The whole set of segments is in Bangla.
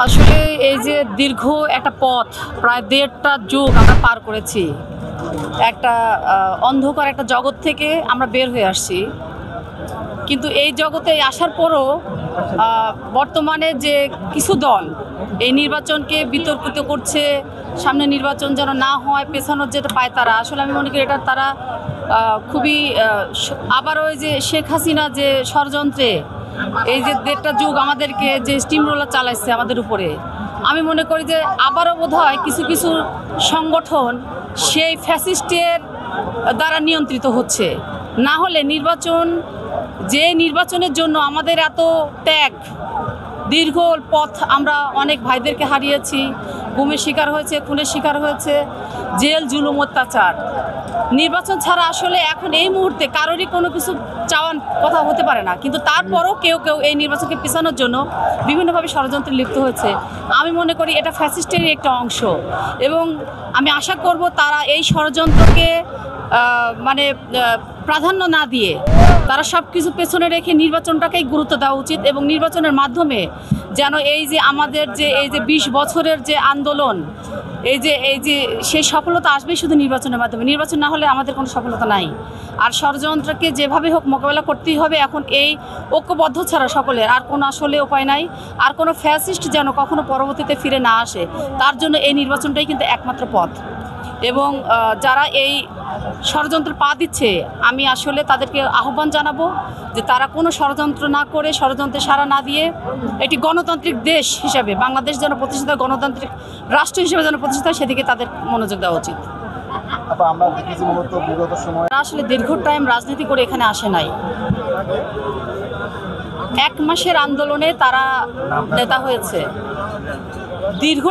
আসলে এই যে দীর্ঘ একটা পথ, প্রায় ১.৫টা যুগ আমরা পার করেছি। একটা অন্ধকার একটা জগৎ থেকে আমরা বের হয়ে আসছি। কিন্তু এই জগতে আসার পরও বর্তমানে যে কিছু দল এই নির্বাচনকে বিতর্কিত করছে, সামনে নির্বাচন যেন না হয়, পেছানোর যেটা পায় তারা, আসলে আমি মনে করি এটা তারা খুবই আবারও ওই যে শেখ হাসিনা যে ষড়যন্ত্রে এই যে ১.৫টা যুগ আমাদেরকে যে স্টিম রোলার চালাইছে আমাদের উপরে, আমি মনে করি যে আবারও বোধহয় কিছু কিছু সংগঠন সেই ফ্যাসিস্টের দ্বারা নিয়ন্ত্রিত হচ্ছে। না হলে নির্বাচনের জন্য আমাদের এত ত্যাগ, দীর্ঘ পথ, আমরা অনেক ভাইদেরকে হারিয়েছি, গুমের শিকার হয়েছে, খুনের শিকার হয়েছে, জেল, জুলুম, অত্যাচার। নির্বাচন ছাড়া আসলে এখন এই মুহূর্তে কারোরই কোনো কিছু চাওয়ার কথা হতে পারে না। কিন্তু তারপরও কেউ কেউ এই নির্বাচনকে পিছানোর জন্য বিভিন্নভাবে ষড়যন্ত্রে লিপ্ত হয়েছে। আমি মনে করি এটা ফ্যাসিস্টেরই একটা অংশ, এবং আমি আশা করব তারা এই ষড়যন্ত্রকে প্রাধান্য না দিয়ে তারা সব কিছু পেছনে রেখে নির্বাচনটাকেই গুরুত্ব দেওয়া উচিত, এবং নির্বাচনের মাধ্যমে যেন এই যে আমাদের যে এই যে ২০ বছরের যে আন্দোলন, এই যে সেই সফলতা আসবেই শুধু নির্বাচনের মাধ্যমে। নির্বাচন না হলে আমাদের কোনো সফলতা নাই। আর ষড়যন্ত্রকে যেভাবে হোক মোকাবেলা করতেই হবে। এখন এই ঐক্যবদ্ধ ছাড়া সকলের আর কোনো আসলে উপায় নাই। আর কোনো ফ্যাসিস্ট যেন কখনো পরবর্তীতে ফিরে না আসে, তার জন্য এই নির্বাচনটাই কিন্তু একমাত্র পথ। এবং যারা এই ষড়যন্ত্র পা দিচ্ছে, আমি আসলে তাদেরকে আহ্বান জানাবো যে তারা কোনো ষড়যন্ত্র না করে, ষড়যন্ত্রে সাড়া না দিয়ে একটি গণতান্ত্রিক দেশ হিসাবে বাংলাদেশ যেন প্রতিষ্ঠিত, গণতান্ত্রিক রাষ্ট্র হিসেবে যেন প্রতিষ্ঠিত হয়, সেদিকে তাদের মনোযোগ দেওয়া উচিত। আমরা দেখেছি মূলত বিগত সময় আসলে দীর্ঘ টাইম রাজনীতি করে এখানে আসে নাই। ১ মাসের আন্দোলনে তারা নেতা হয়েছে। দীর্ঘ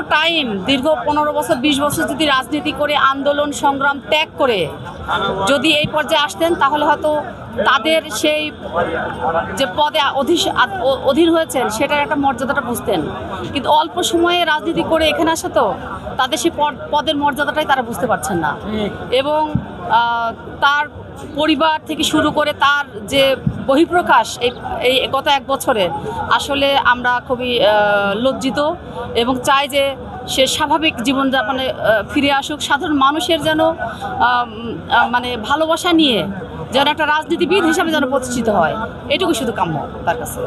১৫ বছর ২০ বছর যদি রাজনীতি করে, আন্দোলন সংগ্রাম ত্যাগ করে যদি এই পর্যায়ে আসতেন, তাহলে হয়তো তাদের সেই যে পদে অধীন হয়েছেন সেটার একটা মর্যাদাটা বুঝতেন। কিন্তু অল্প সময়ে রাজনীতি করে এখানে আসে তো তাদের সেই পদের মর্যাদাটাই তারা বুঝতে পারছেন না। এবং তার পরিবার থেকে শুরু করে তার যে বহিঃপ্রকাশ এই গত ১ বছরে, আসলে আমরা খুবই লজ্জিত এবং চাই যে সে স্বাভাবিক জীবনযাপনে ফিরে আসুক। সাধারণ মানুষের যেন ভালোবাসা নিয়ে যেন একটা রাজনীতিবিদ হিসাবে যেন প্রতিষ্ঠিত হয়, এটুকু শুধু কাম্য তার কাছে।